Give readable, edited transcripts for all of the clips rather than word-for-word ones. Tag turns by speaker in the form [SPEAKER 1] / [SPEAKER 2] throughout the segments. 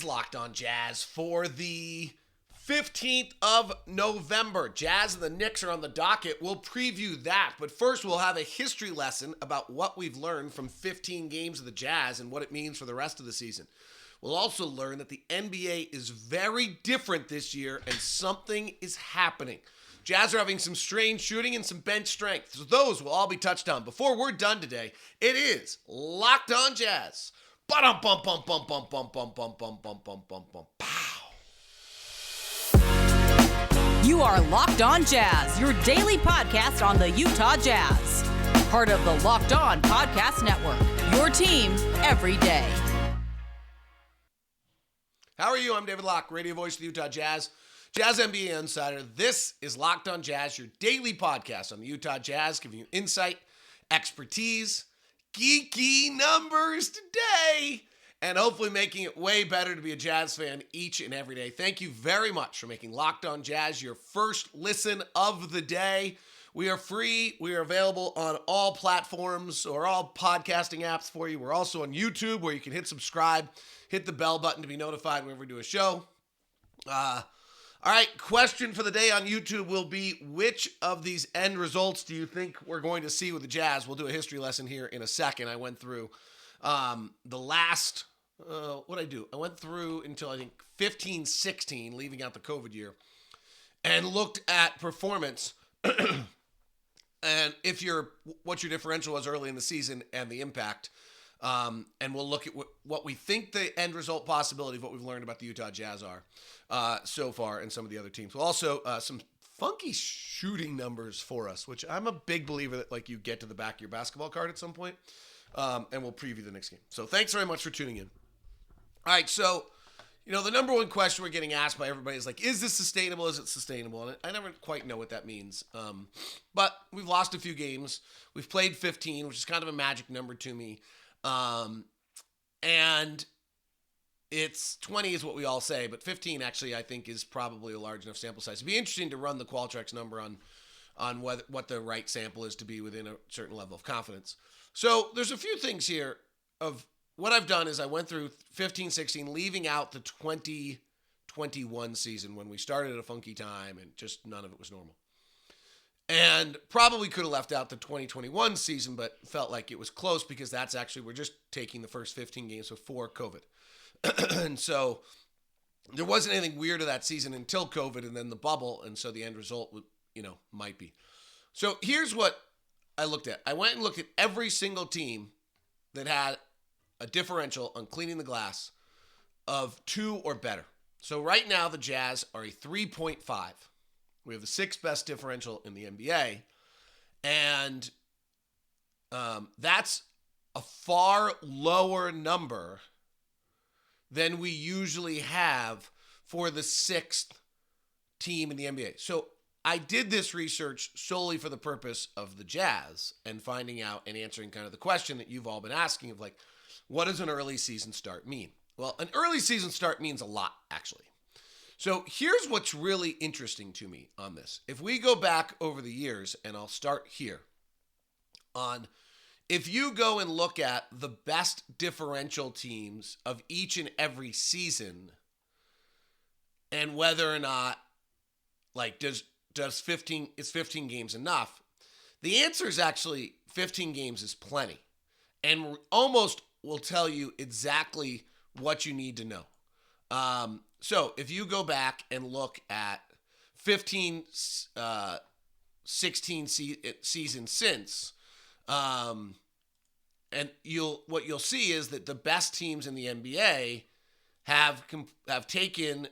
[SPEAKER 1] is Locked On Jazz for the 15th of November. Jazz and the Knicks are on the docket. We'll preview that, but first we'll have a history lesson about what we've learned from 15 games of the Jazz and what it means for the rest of the season. We'll also learn that the NBA is very different this year and something is happening. Jazz are having some strange shooting and some bench strength, so those will all be touched on. Before we're done today, it is Locked On Jazz.
[SPEAKER 2] You are Locked On Jazz, your daily podcast on the Utah Jazz. Part of the Locked On Podcast Network, your team every day.
[SPEAKER 1] How are you? I'm David Locke, radio voice of the Utah Jazz, Jazz NBA Insider. This is Locked On Jazz, your daily podcast on the Utah Jazz, giving you insight, expertise, geeky numbers today, and hopefully making it way better to be a Jazz fan each and every day. Thank you very much for making Locked On Jazz your first listen of the day. We are free. We are available on all platforms or all podcasting apps for you. We're also on YouTube where you can hit subscribe, hit the bell button to be notified whenever we do a show. All right, question for the day on YouTube will be, which of these end results do you think we're going to see with the Jazz? We'll do a history lesson here in a second. I went through the last, I went through until I think 15-16, leaving out the COVID year, and looked at performance and what your differential was early in the season and the impact. And we'll look at what we think the end result possibility of what we've learned about the Utah Jazz are so far and some of the other teams. We'll also some funky shooting numbers for us, which I'm a big believer that like you get to the back of your basketball card at some point. And we'll preview the next game. So thanks very much for tuning in. All right, so the number one question we're getting asked by everybody is like, is this sustainable? Is it sustainable? And I never quite know what that means. But we've lost a few games. We've played 15, which is kind of a magic number to me. And it's 20 is what we all say, but 15 actually I think is probably a large enough sample size. It'd be interesting to run the Qualtrics number on what the right sample is to be within a certain level of confidence. So there's a few things here of what I've done is I went through 15-16, leaving out the 2021 season when we started at a funky time and just none of it was normal. And probably could have left out the 2021 season, but felt like it was close because that's actually, we're just taking the first 15 games before COVID. And so there wasn't anything weird to that season until COVID and then the bubble. And so the end result would, might be. So here's what I looked at. I went and looked at every single team that had a differential on cleaning the glass of 2 or better. So right now the Jazz are a 3.5. We have the 6th best differential in the NBA, and that's a far lower number than we usually have for the 6th team in the NBA. So I did this research solely for the purpose of the Jazz and finding out and answering kind of the question that you've all been asking of like, what does an early season start mean? Well, an early season start means a lot, actually. So here's what's really interesting to me on this. If we go back over the years, and I'll start here, if you go and look at the best differential teams of each and every season, and whether or not, like, is 15 games enough? The answer is actually 15 games is plenty, and almost will tell you exactly what you need to know. So if you go back and look at 15, 16 seasons since, and what you'll see is that the best teams in the NBA have taken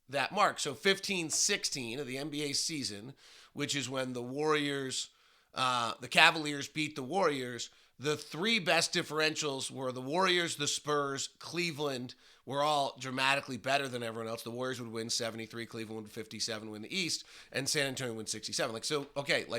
[SPEAKER 1] that mark. So 15-16 of the NBA season, which is when the Warriors, the Cavaliers beat the Warriors. The 3 best differentials were the Warriors, the Spurs, Cleveland. Were all dramatically better than everyone else. The Warriors would win 73, Cleveland would 57, win the East, and San Antonio would 67.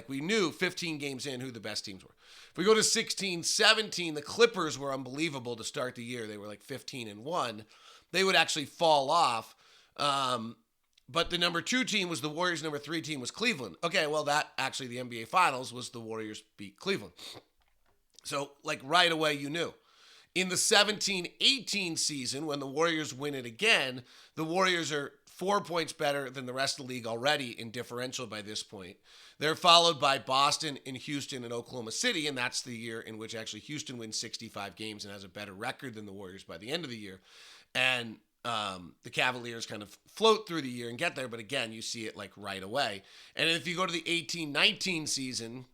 [SPEAKER 1] We knew 15 games in who the best teams were. If we go to 16-17, the Clippers were unbelievable to start the year. They were like 15-1. They would actually fall off. But the number 2 team was the Warriors. Number 3 team was Cleveland. Okay, well, that actually the NBA Finals was the Warriors beat Cleveland. So, like, right away you knew. In the 17-18 season, when the Warriors win it again, the Warriors are 4 points better than the rest of the league already in differential by this point. They're followed by Boston and Houston and Oklahoma City, and that's the year in which actually Houston wins 65 games and has a better record than the Warriors by the end of the year. And the Cavaliers kind of float through the year and get there, but again, you see it like right away. And if you go to the 18-19 season,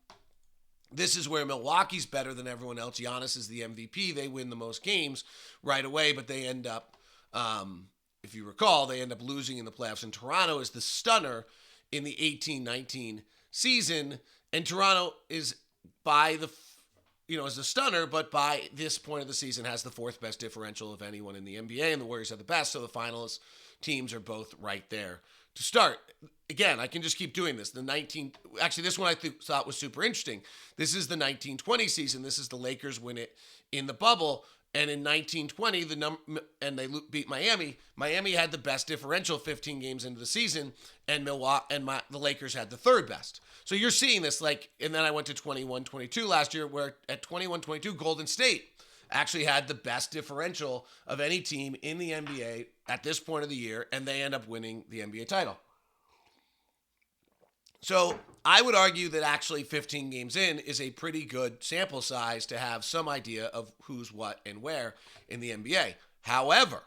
[SPEAKER 1] this is where Milwaukee's better than everyone else. Giannis is the MVP. They win the most games right away, but they end up, if you recall, they end up losing in the playoffs. And Toronto is the stunner in the 18-19 season. And Toronto is is a stunner, but by this point of the season has the fourth best differential of anyone in the NBA, and the Warriors have the best. So the finalist teams are both right there to start. Again, I can just keep doing this. This one I thought was super interesting. This is the 1920 season. This is the Lakers win it in the bubble. And in 1920, they beat Miami. Miami had the best differential 15 games into the season, and the Lakers had the third best. So you're seeing this and then I went to 21-22 last year, where at 21-22, Golden State actually had the best differential of any team in the NBA at this point of the year, and they end up winning the NBA title. So I would argue that actually 15 games in is a pretty good sample size to have some idea of who's what and where in the NBA. However,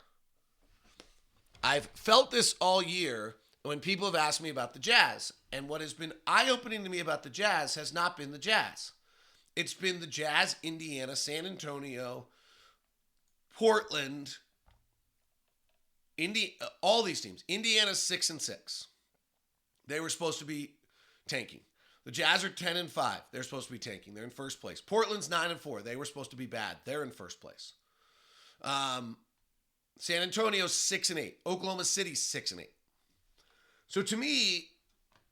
[SPEAKER 1] I've felt this all year when people have asked me about the Jazz. And what has been eye-opening to me about the Jazz has not been the Jazz. It's been the Jazz, Indiana, San Antonio, Portland, all these teams. Indiana's 6-6. They were supposed to be tanking. The Jazz are 10-5. They're supposed to be tanking. They're in first place. Portland's 9-4. They were supposed to be bad. They're in first place. San Antonio's 6-8. Oklahoma City's 6-8. So to me,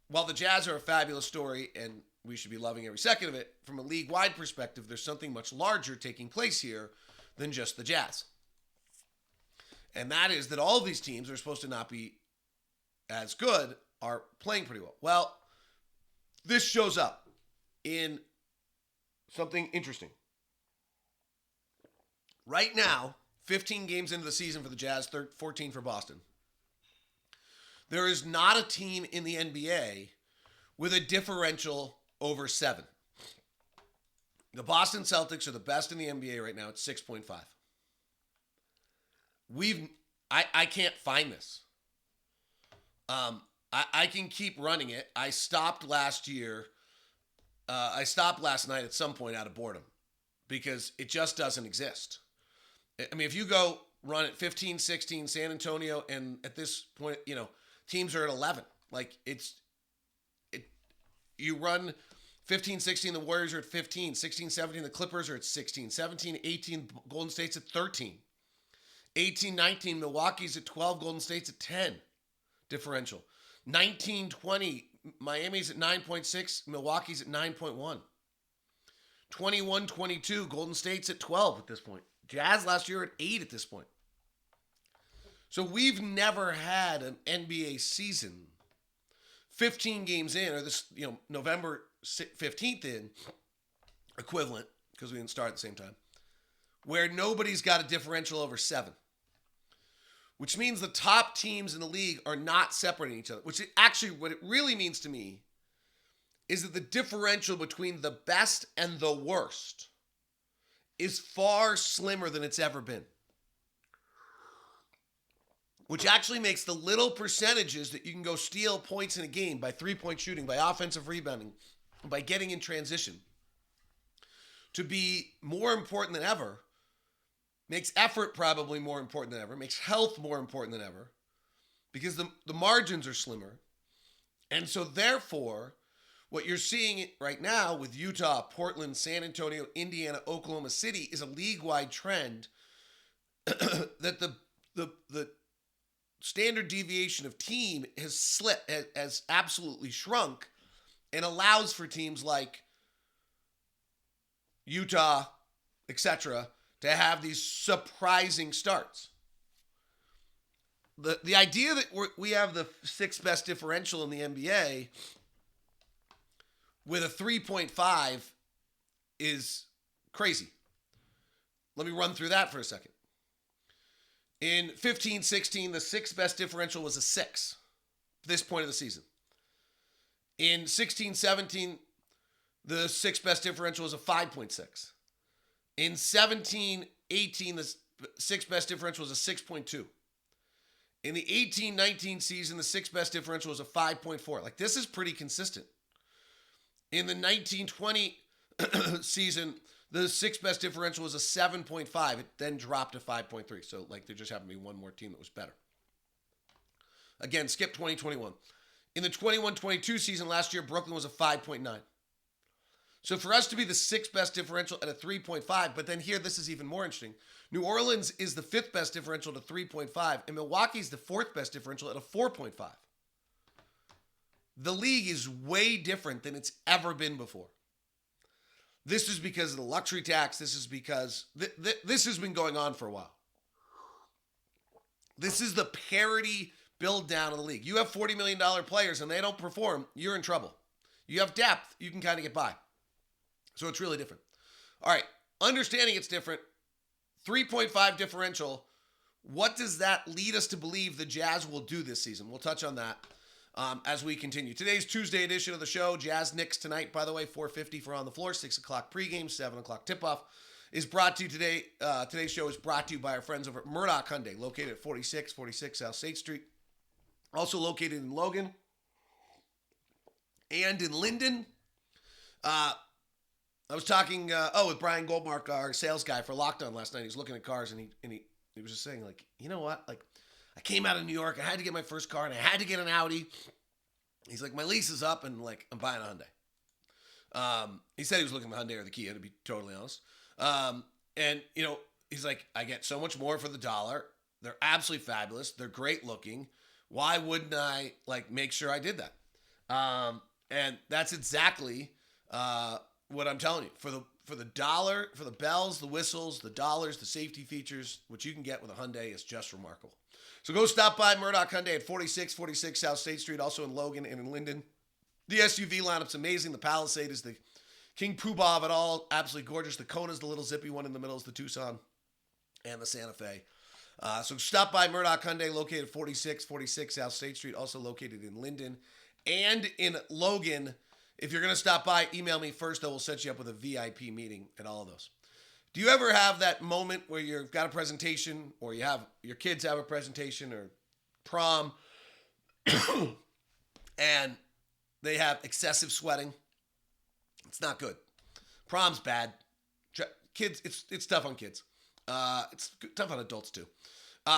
[SPEAKER 1] while the Jazz are a fabulous story and we should be loving every second of it, from a league-wide perspective, there's something much larger taking place here than just the Jazz. And that is that all of these teams are supposed to not be as good are playing pretty well. Well, this shows up in something interesting. Right now, 15 games into the season for the Jazz, 14 for Boston. There is not a team in the NBA with a differential over 7. The Boston Celtics are the best in the NBA right now at 6.5. I can't find this. I can keep running it. I stopped last year. I stopped last night at some point out of boredom because it just doesn't exist. I mean, if you go run at 15, 16, San Antonio, and at this point, teams are at 11. You run 15, 16, the Warriors are at 15, 16, 17, the Clippers are at 16, 17, 18, Golden State's at 13, 18, 19, Milwaukee's at 12, Golden State's at 10 differential, 19, 20, Miami's at 9.6, Milwaukee's at 9.1, 21, 22, Golden State's at 12 at this point. Jazz last year at 8 at this point. So we've never had an NBA season 15 games in, or this, November 15th in, equivalent, because we didn't start at the same time, where nobody's got a differential over 7. Which means the top teams in the league are not separating each other. Which actually, what it really means to me is that the differential between the best and the worst is far slimmer than it's ever been. Which actually makes the little percentages that you can go steal points in a game by three-point shooting, by offensive rebounding, by getting in transition, to be more important than ever, makes effort probably more important than ever, makes health more important than ever, because the margins are slimmer. And so therefore, what you're seeing right now with Utah, Portland, San Antonio, Indiana, Oklahoma City is a league-wide trend that the standard deviation of team has absolutely shrunk, and allows for teams like Utah, etc., to have these surprising starts. The idea that we have the 6th best differential in the NBA with a 3.5 is crazy. let me run through that for a second. In 15-16, the sixth best differential was a 6 at this point of the season. In 16-17, the sixth best differential was a 5.6. In 17-18, the sixth best differential was a 6.2. In the 18-19 season, the sixth best differential was a 5.4. Like, this is pretty consistent. In the 19-20 season, the sixth best differential was a 7.5. It then dropped to 5.3. So, like, there just happened to be one more team that was better. Again, skip 2021. In the 21-22 season last year, Brooklyn was a 5.9. So for us to be the sixth best differential at a 3.5, but then here, this is even more interesting. New Orleans is the fifth best differential at a 3.5, and Milwaukee's the fourth best differential at a 4.5. The league is way different than it's ever been before. This is because of the luxury tax. This is because this has been going on for a while. This is the parity build down of the league. You have $40 million players and they don't perform, you're in trouble. You have depth, you can kind of get by. So it's really different. All right, understanding it's different, 3.5 differential. What does that lead us to believe the Jazz will do this season? We'll touch on that as we continue. Today's Tuesday edition of the show, Jazz Knicks tonight, by the way, 4:50 for On the Floor, 6 o'clock pregame, 7 o'clock tip-off, is brought to you today. Today's show is brought to you by our friends over at Murdoch Hyundai, located at 4646 South State Street. Also located in Logan and in Linden. I was talking with Brian Goldmark, our sales guy for Locked On last night. He was looking at cars and he was just saying, like, you know what? Like, I came out of New York. I had to get my first car and I had to get an Audi. He's like, my lease is up and, like, I'm buying a Hyundai. He said he was looking at the Hyundai or the Kia, to be totally honest. And, you know, he's like, I get so much more for the dollar. They're absolutely fabulous. They're great looking. Why wouldn't I, like, make sure I did that? And that's exactly what I'm telling you. For the dollar, for the bells, the whistles, the dollars, the safety features, what you can get with a Hyundai is just remarkable. So go stop by Murdoch Hyundai at 4646 South State Street, also in Logan and in Linden. The SUV lineup's amazing. The Palisade is the King Poobah of it all. Absolutely gorgeous. The Kona's the little zippy one in the middle is the Tucson and the Santa Fe. So stop by Murdoch Hyundai, located at 4646 South State Street, also located in Linden and in Logan. If you're going to stop by, email me first, though. We'll set you up with a VIP meeting at all of those. Do you ever have that moment where you've got a presentation or you have your kids have a presentation or prom and they have excessive sweating? It's not good. Prom's bad. Kids, it's tough on kids. It's tough on adults too.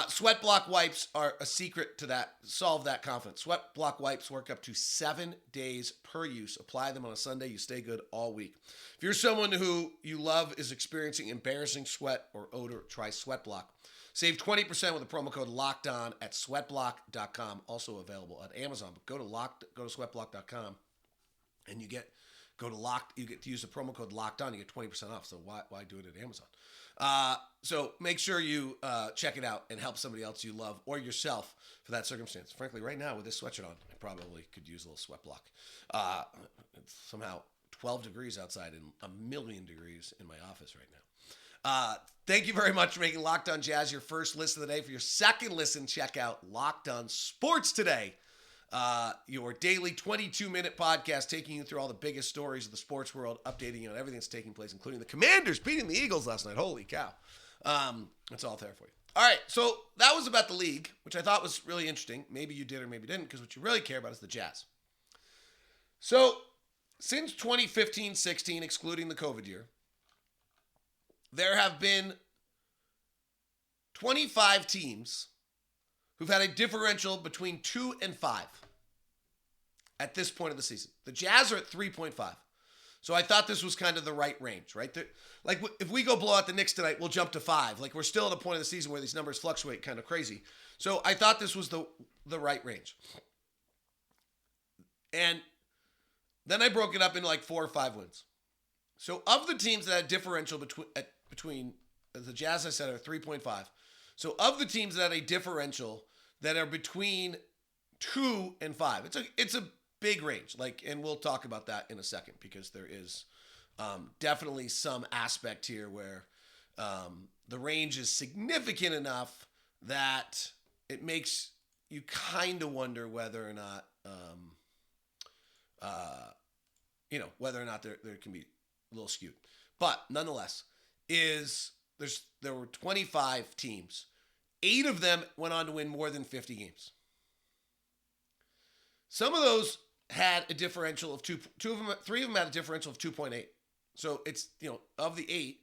[SPEAKER 1] Sweat block wipes are a secret to that. Solve that confidence. Sweat block wipes work up to 7 days per use. Apply them on a Sunday. You stay good all week. If you're someone who you love is experiencing embarrassing sweat or odor, try Sweat Block. Save 20% with the promo code LOCKEDON at sweatblock.com. Also available at Amazon. But go to sweatblock.com and you get to use the promo code LOCKEDON. You get 20% off. So why do it at Amazon? So make sure you check it out and help somebody else you love or yourself for that circumstance. Frankly, right now with this sweatshirt on, I probably could use a little sweat block. It's somehow 12 degrees outside and a million degrees in my office right now. Thank you very much for making Locked On Jazz your first listen of the day. For your second listen, check out Locked On Sports Today. Your daily 22-minute podcast taking you through all the biggest stories of the sports world, updating you on everything that's taking place, including the Commanders beating the Eagles last night. Holy cow. That's all there for you. All right, so that was about the league, which I thought was really interesting. Maybe you did or maybe didn't, because what you really care about is the Jazz. So since 2015-16, excluding the COVID year, there have been 25 teams who've had a differential between 2 and 5 at this point of the season. The Jazz are at 3.5. So I thought this was kind of the right range, right? Like, if we go blow out the Knicks tonight, we'll jump to 5. Like, we're still at a point of the season where these numbers fluctuate kind of crazy. So I thought this was the right range. And then I broke it up into like 4 or 5 wins. So of the teams that had differential between the Jazz, I said, are 3.5. So of the teams that had a differential that are between 2 and 5, it's a big range. Like, and we'll talk about that in a second because there is definitely some aspect here where The range is significant enough that it makes you kind of wonder whether or not, whether or not there can be a little skewed. But nonetheless, there were 25 teams. 8 of them went on to win more than 50 games. Some of those had a differential of 3 of them had a differential of 2.8. So it's, of the 8,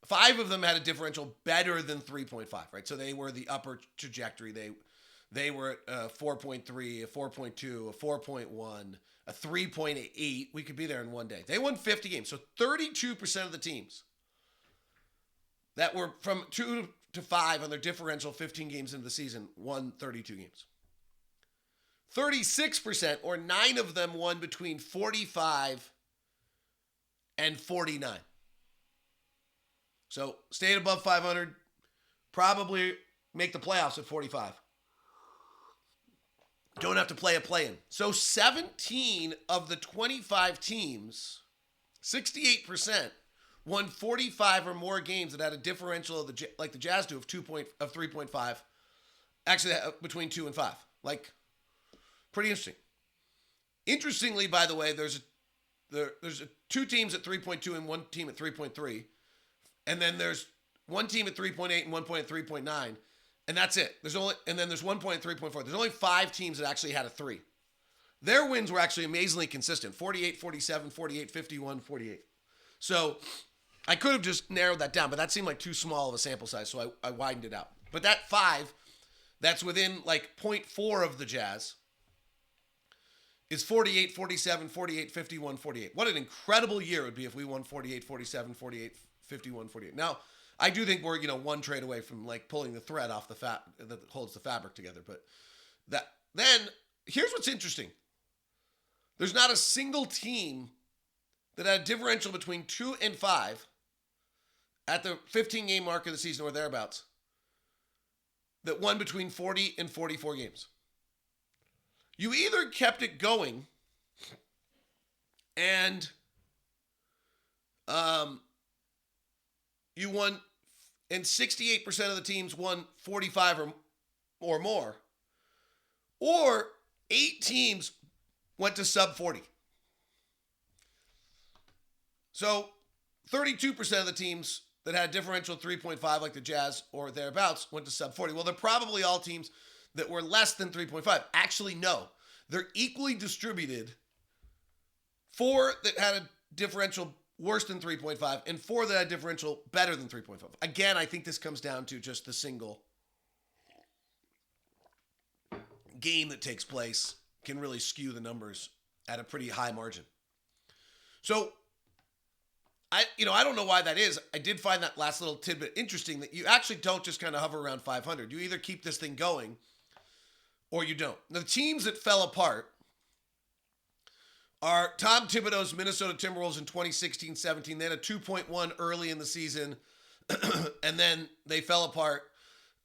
[SPEAKER 1] 5 of them had a differential better than 3.5, right? So they were the upper trajectory. They were at 4.3, a 4.2, a 4.1, a 3.8. We could be there in one day. They won 50 games. So 32% of the teams that were from 2 to 5 on their differential 15 games into the season won 32 games. 36%, or 9 of them, won between 45 and 49. So stayed above 500, probably make the playoffs at 45. Don't have to play a play-in. So 17 of the 25 teams, 68%, won 45 or more games that had a differential of like the Jazz do of 3.5. Actually, between 2 and 5. Like, pretty interesting. Interestingly, by the way, there's 2 teams at 3.2 and 1 team at 3.3. And then there's 1 team at 3.8 and 1 point at 3.9. And that's it. And then there's 1 point at 3.4. There's only 5 teams that actually had a 3. Their wins were actually amazingly consistent. 48, 47, 48, 51, 48. So I could have just narrowed that down, but that seemed like too small of a sample size, so I widened it out. But that 5, that's within like 0.4 of the Jazz, is 48, 47, 48, 51, 48. What an incredible year it would be if we won 48, 47, 48, 51, 48. Now, I do think we're, one trade away from like pulling the thread off that holds the fabric together. But then here's what's interesting. There's not a single team that had a differential between 2 and 5 at the 15-game mark of the season or thereabouts that won between 40 and 44 games. You either kept it going and you won, and 68% of the teams won 45 or more, or 8 teams went to sub 40. So 32% of the teams that had differential 3.5 like the Jazz or thereabouts went to sub 40. Well, they're probably all teams that were less than 3.5. Actually, no. They're equally distributed. 4 that had a differential worse than 3.5 and 4 that had a differential better than 3.5. Again, I think this comes down to just the single game that takes place can really skew the numbers at a pretty high margin. So, I don't know why that is. I did find that last little tidbit interesting that you actually don't just kind of hover around 500. You either keep this thing going or you don't. Now, the teams that fell apart are Tom Thibodeau's Minnesota Timberwolves in 2016-17. They had a 2.1 early in the season, and then they fell apart.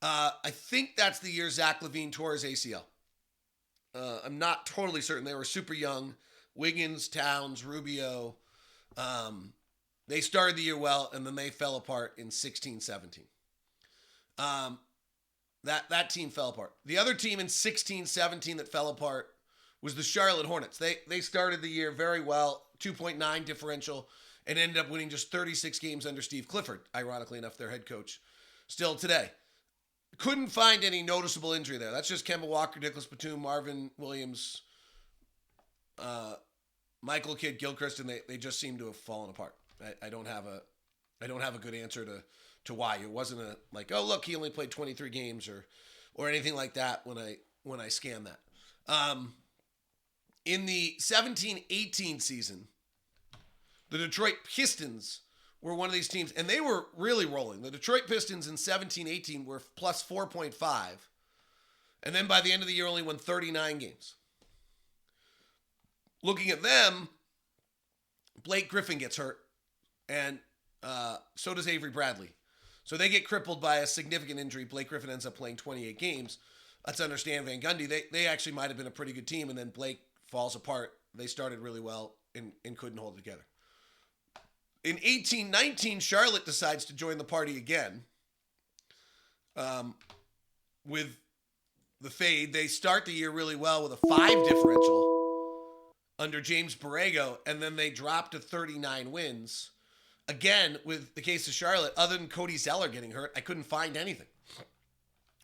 [SPEAKER 1] I think that's the year Zach LaVine tore his ACL. I'm not totally certain. They were super young. Wiggins, Towns, Rubio. They started the year well, and then they fell apart in 16-17. That team fell apart. The other team in 16-17 that fell apart was the Charlotte Hornets. They started the year very well, 2.9 differential, and ended up winning just 36 games under Steve Clifford, ironically enough, their head coach, still today. Couldn't find any noticeable injury there. That's just Kemba Walker, Nicholas Batum, Marvin Williams, Michael Kidd-Gilchrist, and they just seem to have fallen apart. I don't have a good answer to why. It wasn't a like, oh look, he only played 23 games or anything like that when I scanned that. In the 17-18 season, the Detroit Pistons were one of these teams, and they were really rolling. The Detroit Pistons in 17-18 were plus 4.5, and then by the end of the year only won 39 games. Looking at them, Blake Griffin gets hurt, and so does Avery Bradley. So they get crippled by a significant injury. Blake Griffin ends up playing 28 games. Let's understand Van Gundy. They actually might have been a pretty good team, and then Blake falls apart. They started really well and couldn't hold it together. In 1819, Charlotte decides to join the party again. With the fade, they start the year really well with a 5 differential under James Borrego, and then they drop to 39 wins. Again, with the case of Charlotte, other than Cody Zeller getting hurt, I couldn't find anything,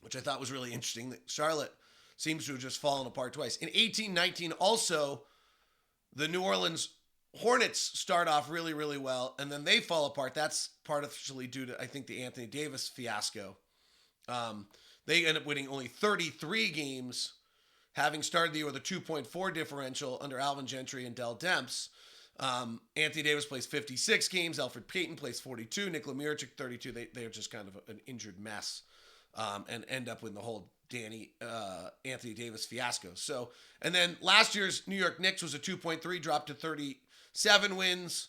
[SPEAKER 1] which I thought was really interesting. That Charlotte seems to have just fallen apart twice. In 1819, also, the New Orleans Hornets start off really, really well, and then they fall apart. That's partially due to, I think, the Anthony Davis fiasco. They end up winning only 33 games, having started the year with a 2.4 differential under Alvin Gentry and Dell Demps. Anthony Davis plays 56 games. Elfrid Payton plays 42. Nikola Mirotic 32. They're just kind of an injured mess, and end up with the whole Anthony Davis fiasco. So, and then last year's New York Knicks was a 2.3, dropped to 37 wins,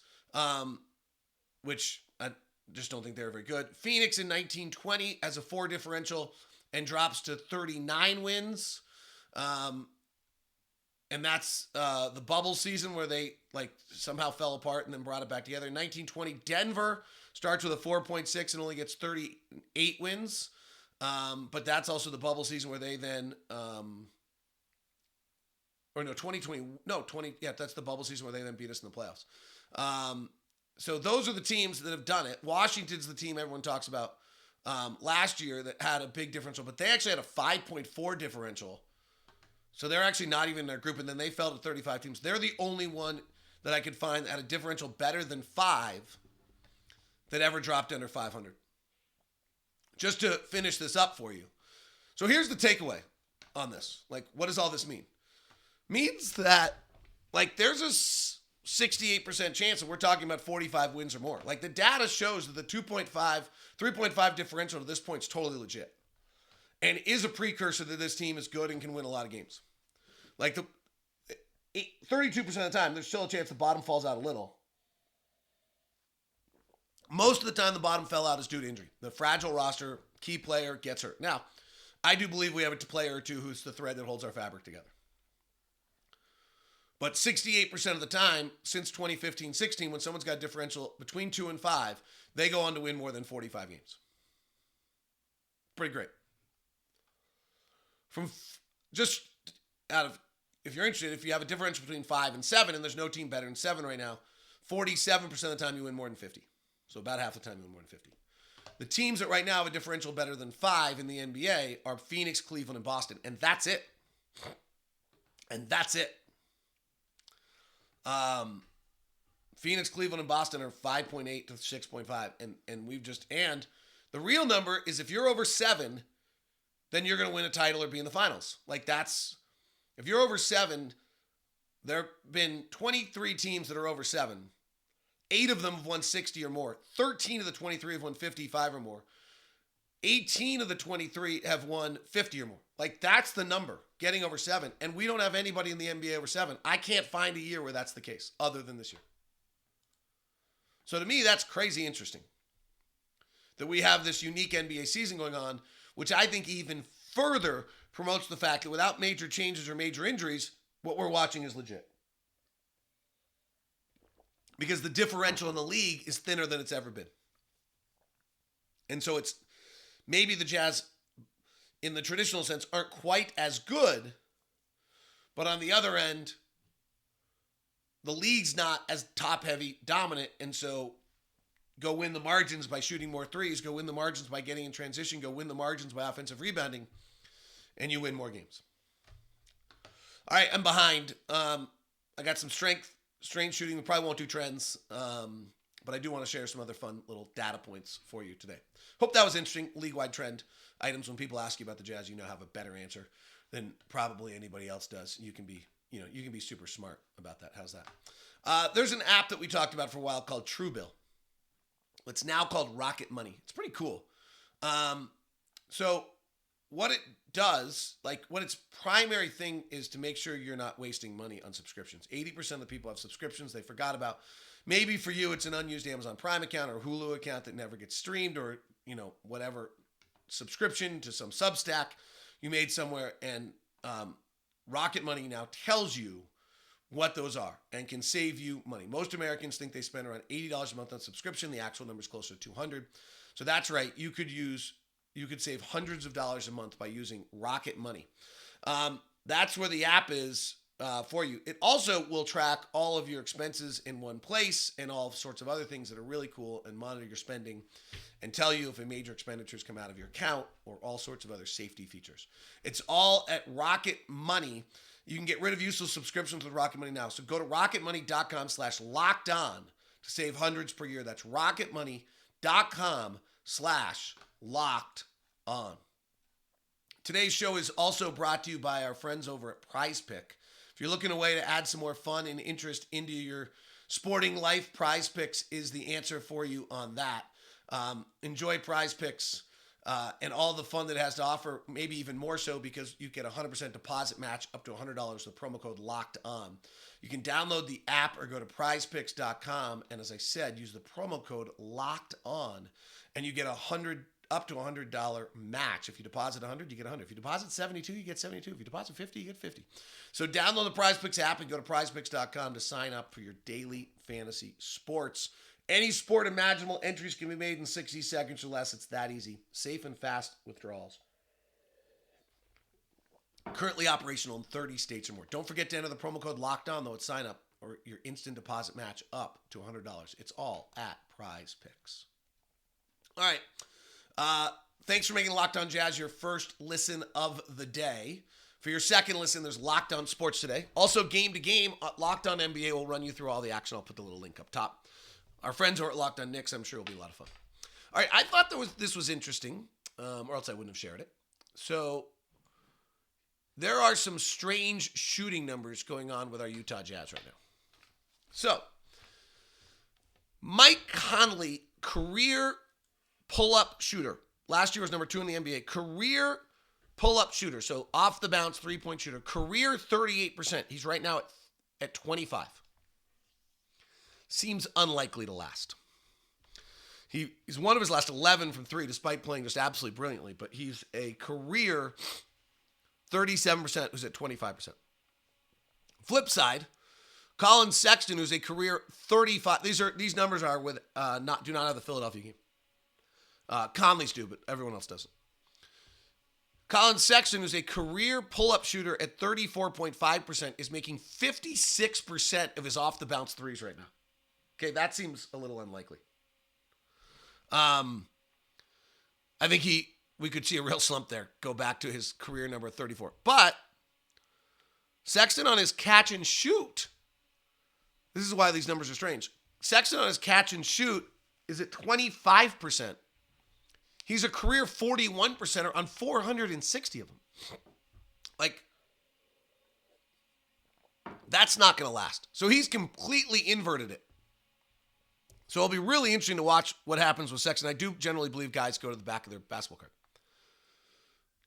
[SPEAKER 1] which I just don't think they're very good. Phoenix in 1920 has a 4 differential and drops to 39 wins. And that's the bubble season where they somehow fell apart and then brought it back together. In 1920, Denver starts with a 4.6 and only gets 38 wins. But that's also the bubble season where they then, 2020, that's the bubble season where they then beat us in the playoffs. So those are the teams that have done it. Washington's the team everyone talks about last year that had a big differential, but they actually had a 5.4 differential. So they're actually not even in their group, and then they fell to 35 teams. They're the only one that I could find that had a differential better than 5 that ever dropped under 500. Just to finish this up for you. So here's the takeaway on this. What does all this mean? Means that, there's a 68% chance that we're talking about 45 wins or more. The data shows that the 2.5, 3.5 differential to this point is totally legit. And is a precursor that this team is good and can win a lot of games. 32% of the time, there's still a chance the bottom falls out a little. Most of the time, the bottom fell out is due to injury. The fragile roster, key player gets hurt. Now, I do believe we have a player or two who's the thread that holds our fabric together. But 68% of the time, since 2015-16, when someone's got a differential between 2 and 5, they go on to win more than 45 games. Pretty great. If you're interested, if you have a differential between 5 and 7, and there's no team better than 7 right now, 47% of the time you win more than 50. So about half the time you win more than 50. The teams that right now have a differential better than 5 in the NBA are Phoenix, Cleveland, and Boston. And that's it. Phoenix, Cleveland, and Boston are 5.8 to 6.5. And the real number is if you're over 7, then you're going to win a title or be in the finals. If you're over 7, there have been 23 teams that are over 7. 8 of them have won 60 or more. 13 of the 23 have won 55 or more. 18 of the 23 have won 50 or more. That's the number, getting over 7. And we don't have anybody in the NBA over 7. I can't find a year where that's the case, other than this year. So to me, that's crazy interesting. That we have this unique NBA season going on, which I think even further promotes the fact that without major changes or major injuries, what we're watching is legit. Because the differential in the league is thinner than it's ever been. And so it's maybe the Jazz, in the traditional sense, aren't quite as good, but on the other end, the league's not as top-heavy dominant, and so go win the margins by shooting more threes, go win the margins by getting in transition, go win the margins by offensive rebounding, and you win more games. All right, I'm behind. I got some strength shooting. We probably won't do trends, but I do want to share some other fun little data points for you today. Hope that was interesting. League-wide trend items. When people ask you about the Jazz, have a better answer than probably anybody else does. You can be super smart about that. How's that? There's an app that we talked about for a while called Truebill. It's now called Rocket Money. It's pretty cool. So what it does, what its primary thing is to make sure you're not wasting money on subscriptions. 80% of the people have subscriptions they forgot about. Maybe for you, it's an unused Amazon Prime account or Hulu account that never gets streamed, or, whatever subscription to some Substack you made somewhere. And Rocket Money now tells you what those are and can save you money. Most Americans think they spend around $80 a month on subscription. The actual number is closer to $200. So that's right. You could save hundreds of dollars a month by using Rocket Money. That's where the app is for you. It also will track all of your expenses in one place and all sorts of other things that are really cool and monitor your spending and tell you if a major expenditures come out of your account or all sorts of other safety features. It's all at Rocket Money. You can get rid of useless subscriptions with Rocket Money now. So go to rocketmoney.com/lockedon to save hundreds per year. That's rocketmoney.com/lockedon. Today's show is also brought to you by our friends over at Prize Pick. If you're looking a way to add some more fun and interest into your sporting life, Prize Picks is the answer for you on that. Enjoy Prize Picks and all the fun that it has to offer, maybe even more so because you get a 100% deposit match up to $100 with promo code LOCKEDON. You can download the app or go to prizepicks.com, and as I said, use the promo code LOCKEDON, and you get up to $100 match. If you deposit $100, you get $100. If you deposit $72, you get $72. If you deposit $50, you get $50. So download the Prize Picks app and go to prizepicks.com to sign up for your daily fantasy sports. Any sport imaginable, entries can be made in 60 seconds or less. It's that easy. Safe and fast withdrawals. Currently operational in 30 states or more. Don't forget to enter the promo code LOCKEDON, though, at sign up or your instant deposit match up to $100. It's all at Prize Picks. All right. Thanks for making Locked On Jazz your first listen of the day. For your second listen, there's Locked On Sports today. Also, game to game, Locked On NBA will run you through all the action. I'll put the little link up top. Our friends over at Locked On Knicks, I'm sure will be a lot of fun. All right, I thought this was interesting, or else I wouldn't have shared it. So there are some strange shooting numbers going on with our Utah Jazz right now. So Mike Conley, career pull-up shooter. Last year was number 2 in the NBA. Career pull-up shooter, so off the bounce, three-point shooter. Career 38%. He's right now at 25. Seems unlikely to last. He's one of his last 11 from 3, despite playing just absolutely brilliantly, but he's a career 37% who's at 25%. Flip side, Colin Sexton, who's a career 35. These numbers are with do not have the Philadelphia game. Conley's do, but everyone else doesn't. Colin Sexton, who's a career pull-up shooter at 34.5%, is making 56% of his off-the-bounce threes right now. Okay, that seems a little unlikely. I think we could see a real slump there, go back to his career number 34. But Sexton on his catch and shoot, this is why these numbers are strange. Sexton on his catch and shoot is at 25%. He's a career 41%er on 460 of them. Like, that's not going to last. So he's completely inverted it. So it'll be really interesting to watch what happens with Sexton. I do generally believe guys go to the back of their basketball card.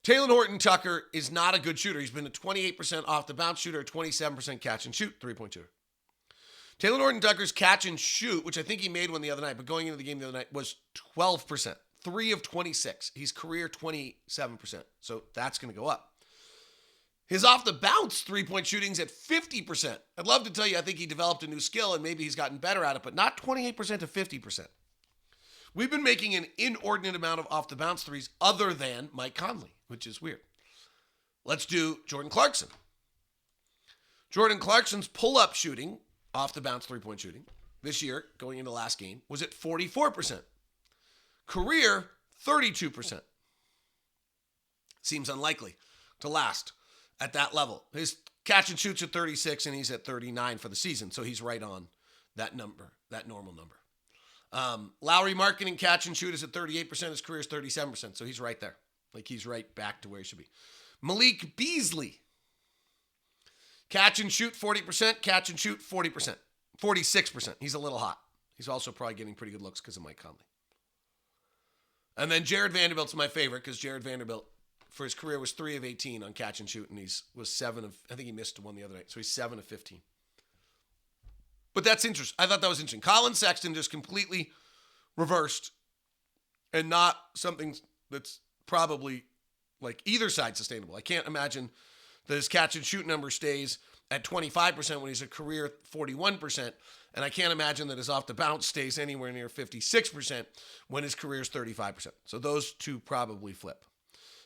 [SPEAKER 1] Taylor Horton-Tucker is not a good shooter. He's been a 28% off the bounce shooter, 27% catch and shoot, three-point shooter. Taylor Horton-Tucker's catch and shoot, which I think he made one the other night, but going into the game the other night, was 12%. 3 of 26. He's career 27%. So that's going to go up. His off the bounce three-point shooting's at 50%. I'd love to tell you I think he developed a new skill and maybe he's gotten better at it, but not 28% to 50%. We've been making an inordinate amount of off the bounce threes other than Mike Conley, which is weird. Let's do Jordan Clarkson. Jordan Clarkson's pull-up shooting, off the bounce three-point shooting, this year, going into last game, was at 44%. Career, 32%. Seems unlikely to last at that level. His catch and shoots at 36, and he's at 39 for the season, so he's right on that number, that normal number. Lowry Markkanen catch and shoot is at 38%. His career is 37%, so he's right there. Like, he's right back to where he should be. Malik Beasley, catch and shoot 40%, catch and shoot 40%, 46%. He's a little hot. He's also probably getting pretty good looks because of Mike Conley. And then Jared Vanderbilt's my favorite because Jared Vanderbilt, for his career, was 3 of 18 on catch and shoot, and was 7 of, I think he missed one the other night, so he's 7 of 15. But that's interesting. I thought that was interesting. Colin Sexton just completely reversed and not something that's probably like either side sustainable. I can't imagine that his catch and shoot number stays at 25% when he's a career 41%. And I can't imagine that his off the bounce stays anywhere near 56% when his career is 35%. So those two probably flip.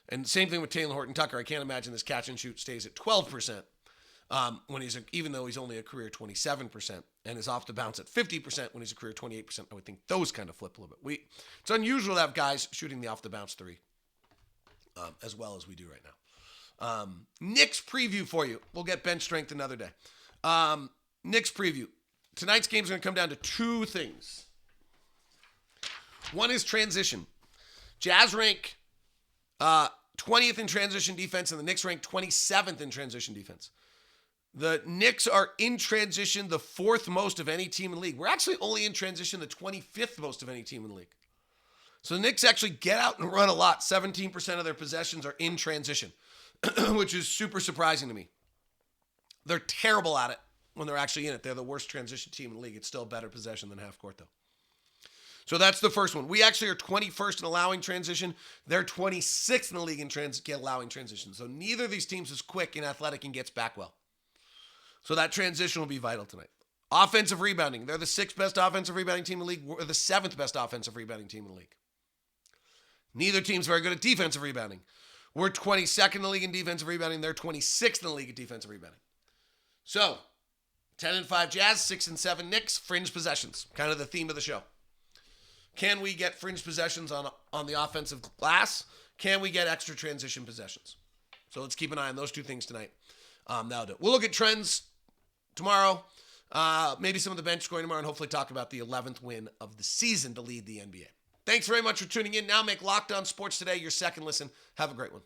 [SPEAKER 1] And same thing with Taylor Horton-Tucker. I can't imagine this catch and shoot stays at 12% when even though he's only a career 27%, and is off the bounce at 50% when he's a career 28%. I would think those kind of flip a little bit. It's unusual to have guys shooting the off the bounce three as well as we do right now. Knicks preview for you. We'll get bench strength another day. Knicks preview. Tonight's game is going to come down to two things. One is transition. Jazz rank 20th in transition defense, and the Knicks rank 27th in transition defense. The Knicks are in transition the fourth most of any team in the league. We're actually only in transition the 25th most of any team in the league. So the Knicks actually get out and run a lot. 17% of their possessions are in transition, which is super surprising to me. They're terrible at it when they're actually in it. They're the worst transition team in the league. It's still better possession than half court, though. So that's the first one. We actually are 21st in allowing transition. They're 26th in the league in allowing transition. So neither of these teams is quick and athletic and gets back well. So that transition will be vital tonight. Offensive rebounding. They're the 6th best offensive rebounding team in the league. We're the 7th best offensive rebounding team in the league. Neither team's very good at defensive rebounding. We're 22nd in the league in defensive rebounding. They're 26th in the league at defensive rebounding. So 10-5 Jazz, 6-7 Knicks, fringe possessions. Kind of the theme of the show. Can we get fringe possessions on the offensive glass? Can we get extra transition possessions? So let's keep an eye on those two things tonight. That'll do it. We'll look at trends tomorrow. Maybe some of the bench scoring tomorrow, and hopefully talk about the 11th win of the season to lead the NBA. Thanks very much for tuning in. Now make Locked On Sports Today your second listen. Have a great one.